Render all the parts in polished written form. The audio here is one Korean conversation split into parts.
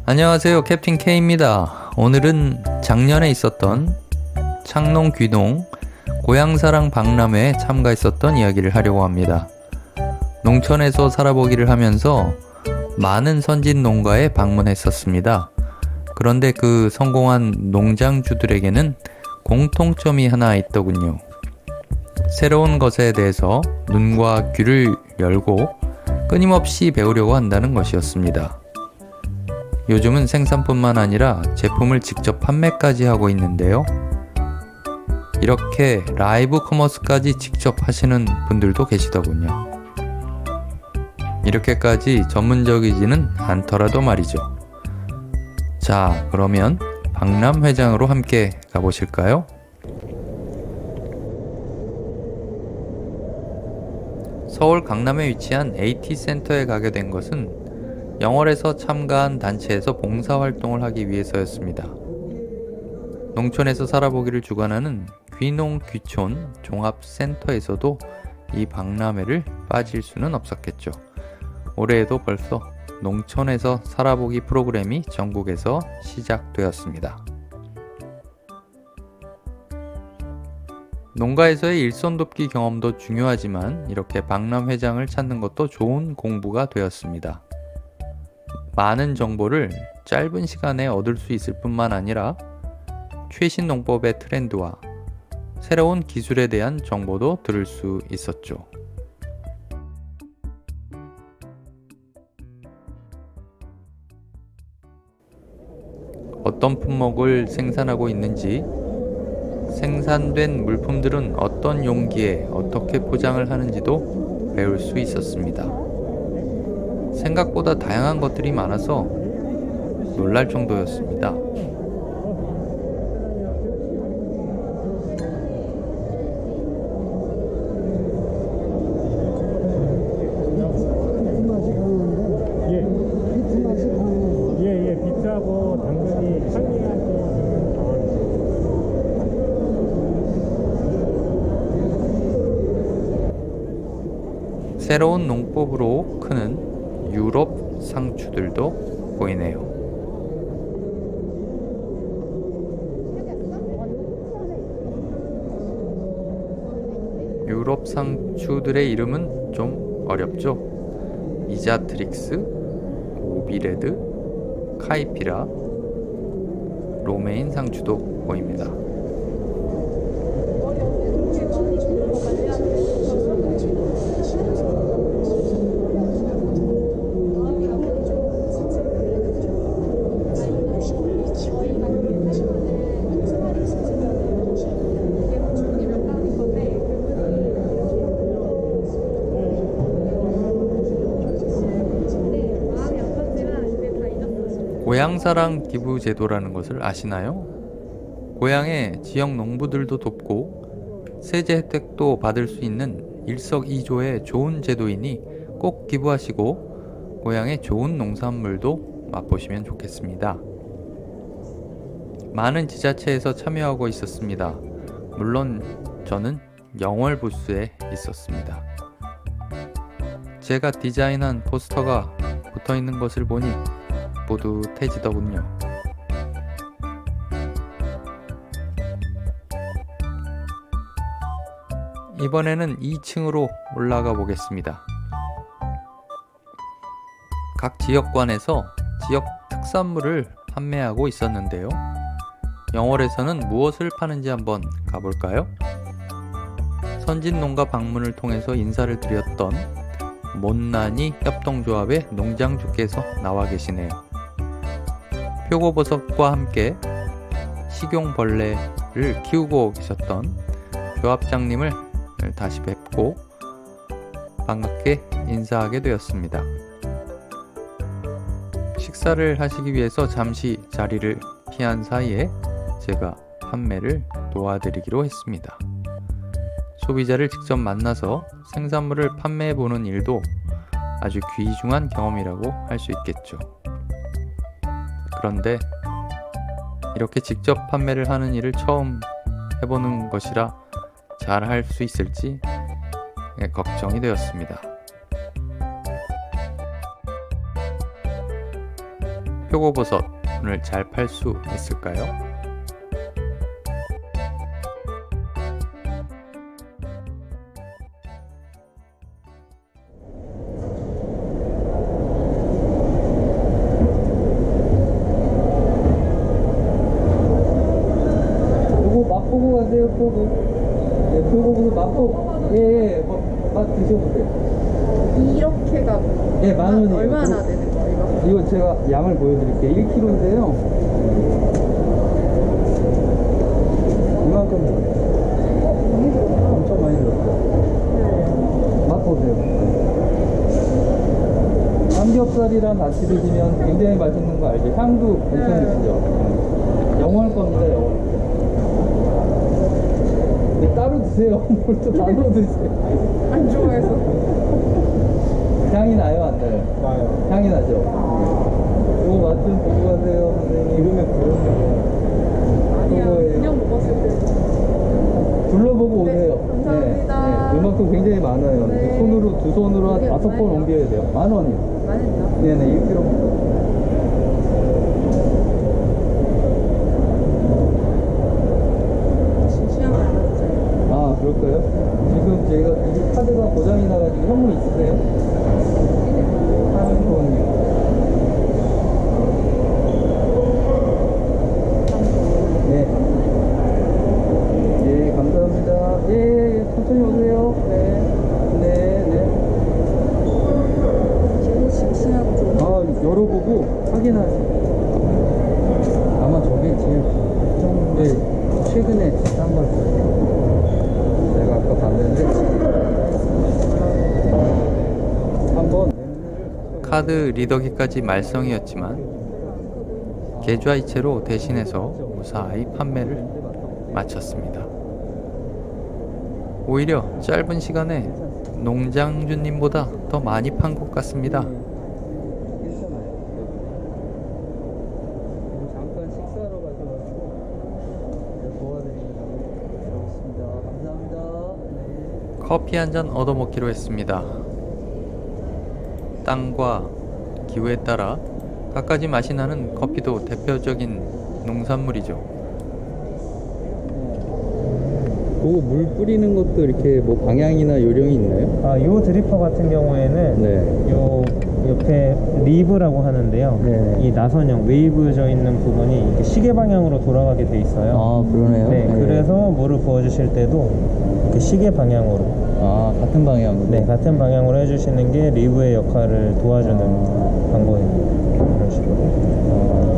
안녕하세요, 캡틴 K입니다. 오늘은 작년에 있었던 창농 귀농 고향사랑 박람회에 참가했었던 이야기를 하려고 합니다. 농촌에서 살아보기를 하면서 많은 선진 농가에 방문했었습니다. 그런데 그 성공한 농장주들에게는 공통점이 하나 있더군요. 새로운 것에 대해서 눈과 귀를 열고 끊임없이 배우려고 한다는 것이었습니다. 요즘은 생산뿐만 아니라 제품을 직접 판매까지 하고 있는데요. 이렇게 라이브 커머스까지 직접 하시는 분들도 계시더군요. 이렇게까지 전문적이지는 않더라도 말이죠. 자, 그러면 박람 회장으로 함께 가보실까요? 서울 강남에 위치한 AT센터에 가게 된 것은 영월에서 참가한 단체에서 봉사활동을 하기 위해서였습니다. 농촌에서 살아보기를 주관하는 귀농귀촌 종합센터에서도 이 박람회를 빠질 수는 없었겠죠. 올해에도 벌써 농촌에서 살아보기 프로그램이 전국에서 시작되었습니다. 농가에서의 일손 돕기 경험도 중요하지만 이렇게 박람 회장을 찾는 것도 좋은 공부가 되었습니다. 많은 정보를 짧은 시간에 얻을 수 있을 뿐만 아니라 최신 농법의 트렌드와 새로운 기술에 대한 정보도 들을 수 있었죠. 어떤 품목을 생산하고 있는지, 생산된 물품들은 어떤 용기에 어떻게 포장을 하는지도 배울 수 있었습니다. 생각보다 다양한 것들이 많아서 놀랄 정도였습니다. 비트하고 당근이 상이할 때 새로운 농법으로 크는 유럽 상추들도 보이네요. 유럽 상추들의 이름은 좀 어렵죠? 이자트릭스, 오비레드, 카이피라, 로메인 상추도 보입니다. 고향사랑 기부제도라는 것을 아시나요? 고향의 지역 농부들도 돕고 세제 혜택도 받을 수 있는 일석이조의 좋은 제도이니 꼭 기부하시고 고향의 좋은 농산물도 맛보시면 좋겠습니다. 많은 지자체에서 참여하고 있었습니다. 물론 저는 영월 부스에 있었습니다. 제가 디자인한 포스터가 붙어 있는 것을 보니 뿌듯해지더군요. 이번에는 2층으로 올라가 보겠습니다. 각 지역관에서 지역 특산물을 판매하고 있었는데요. 영월에서는 무엇을 파는지 한번 가볼까요? 선진농가 방문을 통해서 인사를 드렸던 못난이 협동조합의 농장주께서 나와 계시네요. 표고버섯과 함께 식용벌레를 키우고 계셨던 조합장님을 다시 뵙고 반갑게 인사하게 되었습니다. 식사를 하시기 위해서 잠시 자리를 피한 사이에 제가 판매를 도와드리기로 했습니다. 소비자를 직접 만나서 생산물을 판매해보는 일도 아주 귀중한 경험이라고 할 수 있겠죠. 그런데 이렇게 직접 판매를 하는 일을 처음 해보는 것이라 잘 할 수 있을지 걱정이 되었습니다. 표고버섯 오늘 잘 팔 수 있을까요? 요거 맛보고 가세요, 표고. 네, 표고버섯 맛보고. 예, 맛 드셔보세요. 이렇게가 예, 10,000원이에요. 얼마나 되는 거예요? 이거 제가 양을 보여드릴게요. 1kg인데요. 이만큼 엄청 많이 들었어요. 맛보세요. 삼겹살이랑 같이 드시면 굉장히 맛있는 거 알죠? 향도 괜찮으시죠? 영월 겁니다, 영월. 네, 따로 드세요. 뭘 또 나눠 드세요. 안 좋아해서. 향이 나요, 안 나요? 나요. 향이 나죠? 이거 맛 좀 보고 가세요, 선생님. 기름에 구운 아니야, 그거예요. 그냥 먹었을 때. 둘러보고 네, 오세요. 감사합니다. 네, 이만큼 굉장히 많아요. 네. 이렇게 손으로, 두 손으로 한 이게 5번 얼마예요? 옮겨야 돼요. 10,000원이요. 맛있다. 네네, 1kg. 시간 알려주세요. 아, 그럴까요? 지금 저희가 이 카드가 고장이 나가지고 현금 있으세요? 한번요. 네. 예, 감사합니다. 예, 천천히 오세요. 네. 네, 네. 제일 싱싱하고 좋은 아, 열어보고 확인하세요. 아마 저게 제일 최근에 딴 걸 거예요. 내가 아까 봤는데 한번 카드 리더기까지 말썽이었지만 계좌이체로 대신해서 무사히 판매를 마쳤습니다. 오히려 짧은 시간에 농장주님보다 더 많이 판 것 같습니다. 괜찮아요. 잠깐 식사하러 가셔가지고 도와드리려고 있습니다. 감사합니다. 네. 커피 한 잔 얻어먹기로 했습니다. 땅과 기후에 따라 갖가지 맛이 나는 커피도 대표적인 농산물이죠. 그거 물 뿌리는 것도 이렇게 뭐 방향이나 요령이 있나요? 아, 요 드리퍼 같은 경우에는 네. 요 옆에 리브라고 하는데요. 네. 이 나선형 웨이브져 있는 부분이 이렇게 시계 방향으로 돌아가게 돼 있어요. 아, 그러네요. 네, 그래서 물을 부어주실 때도 이렇게 시계 방향으로, 아, 같은 방향으로. 네, 같은 방향으로 해주시는 게 리브의 역할을 도와주는 방법입니다. 이런 식으로.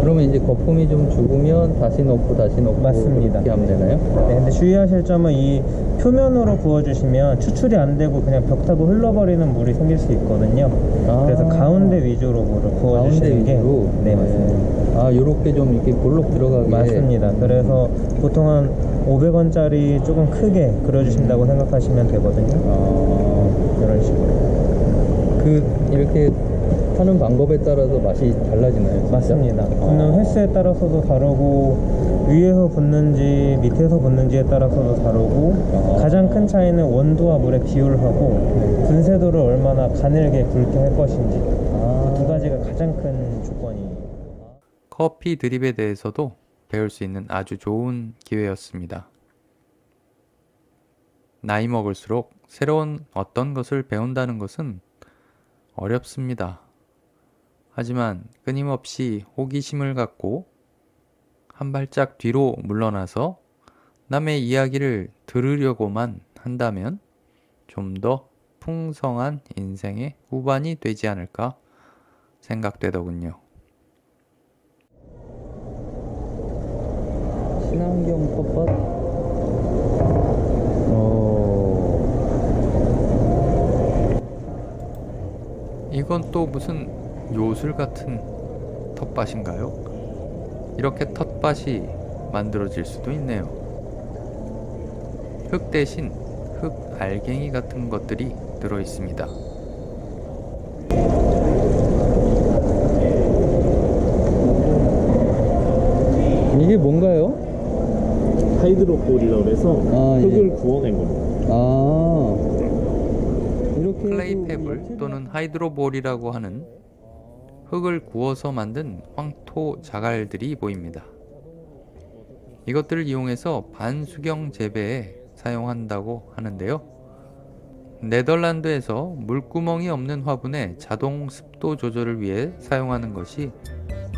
그러면 이제 거품이 좀 죽으면 다시 넣고 다시 넣고 맞습니다. 그렇게 하면 되나요? 네, 근데 주의하실 점은 이 표면으로 부어주시면 추출이 안 되고 그냥 벽 타고 흘러버리는 물이 생길 수 있거든요. 아. 그래서 가운데 위주로 물을 부어주시는 게 위주로? 네, 맞습니다. 아, 요렇게 좀 이렇게 볼록 들어가게. 맞습니다. 그래서 보통 한 500원짜리 조금 크게 그려주신다고 생각하시면 되거든요. 아, 이런 식으로. 이렇게 하는 방법에 따라서 맛이 달라지나요? 진짜? 맞습니다. 붓는 횟수에 따라서도 다르고 위에서 붓는지 밑에서 붓는지에 따라서도 다르고 아. 가장 큰 차이는 원두와 물의 비율하고 분쇄도를 얼마나 가늘게 굵게 할 것인지 그 두 가지가 가장 큰 조건이에요. 커피 드립에 대해서도 배울 수 있는 아주 좋은 기회였습니다. 나이 먹을수록 새로운 어떤 것을 배운다는 것은 어렵습니다. 하지만 끊임없이 호기심을 갖고 한 발짝 뒤로 물러나서 남의 이야기를 들으려고만 한다면 좀 더 풍성한 인생의 후반이 되지 않을까 생각되더군요. 친환경 텃밭? 이건 또 무슨 요술 같은 텃밭인가요? 이렇게 텃밭이 만들어질 수도 있네요. 흙 대신 흙 알갱이 같은 것들이 들어 있습니다. 이게 뭔가요? 하이드로볼이라고 해서 아, 흙을 예. 구워낸 겁니다. 아, 이렇게 클레이 페블 또는 하이드로볼이라고 하는 흙을 구워서 만든 황토 자갈들이 보입니다. 이것들을 이용해서 반수경 재배에 사용한다고 하는데요. 네덜란드에서 물구멍이 없는 화분에 자동 습도 조절을 위해 사용하는 것이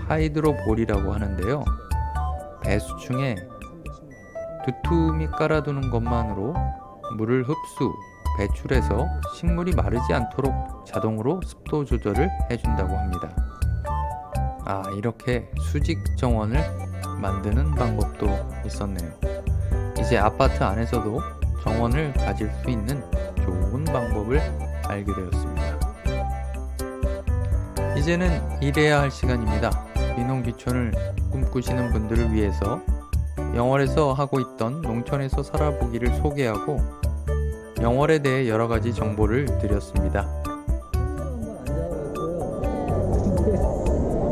하이드로볼이라고 하는데요. 배수층에 두툼히 깔아두는 것만으로 물을 흡수, 배출해서 식물이 마르지 않도록 자동으로 습도 조절을 해준다고 합니다. 이렇게 수직 정원을 만드는 방법도 있었네요. 이제 아파트 안에서도 정원을 가질 수 있는 좋은 방법을 알게 되었습니다. 이제는 일해야 할 시간입니다. 귀농귀촌을 꿈꾸시는 분들을 위해서 영월에서 하고 있던 농촌에서 살아보기를 소개하고 영월에 대해 여러가지 정보를 드렸습니다.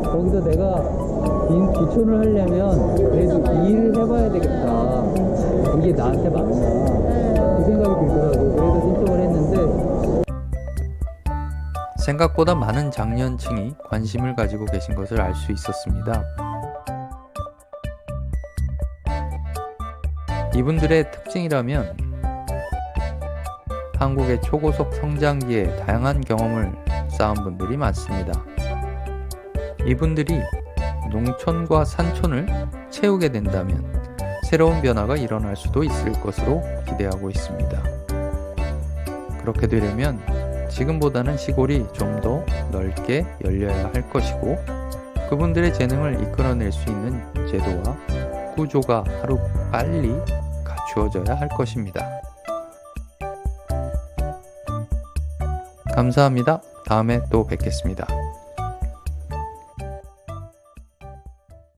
거기서 내가 귀촌을 하려면 그래도 이 일을 해봐야 되겠다. 이게 나한테 맞나. 그 생각이 들더라고. 그래서 신청을 했는데 생각보다 많은 장년층이 관심을 가지고 계신 것을 알 수 있었습니다. 이분들의 특징이라면 한국의 초고속 성장기에 다양한 경험을 쌓은 분들이 많습니다. 이분들이 농촌과 산촌을 채우게 된다면 새로운 변화가 일어날 수도 있을 것으로 기대하고 있습니다. 그렇게 되려면 지금보다는 시골이 좀 더 넓게 열려야 할 것이고 그분들의 재능을 이끌어낼 수 있는 제도와 구조가 하루 빨리 갖추어져야 할 것입니다. 감사합니다. 다음에 또 뵙겠습니다.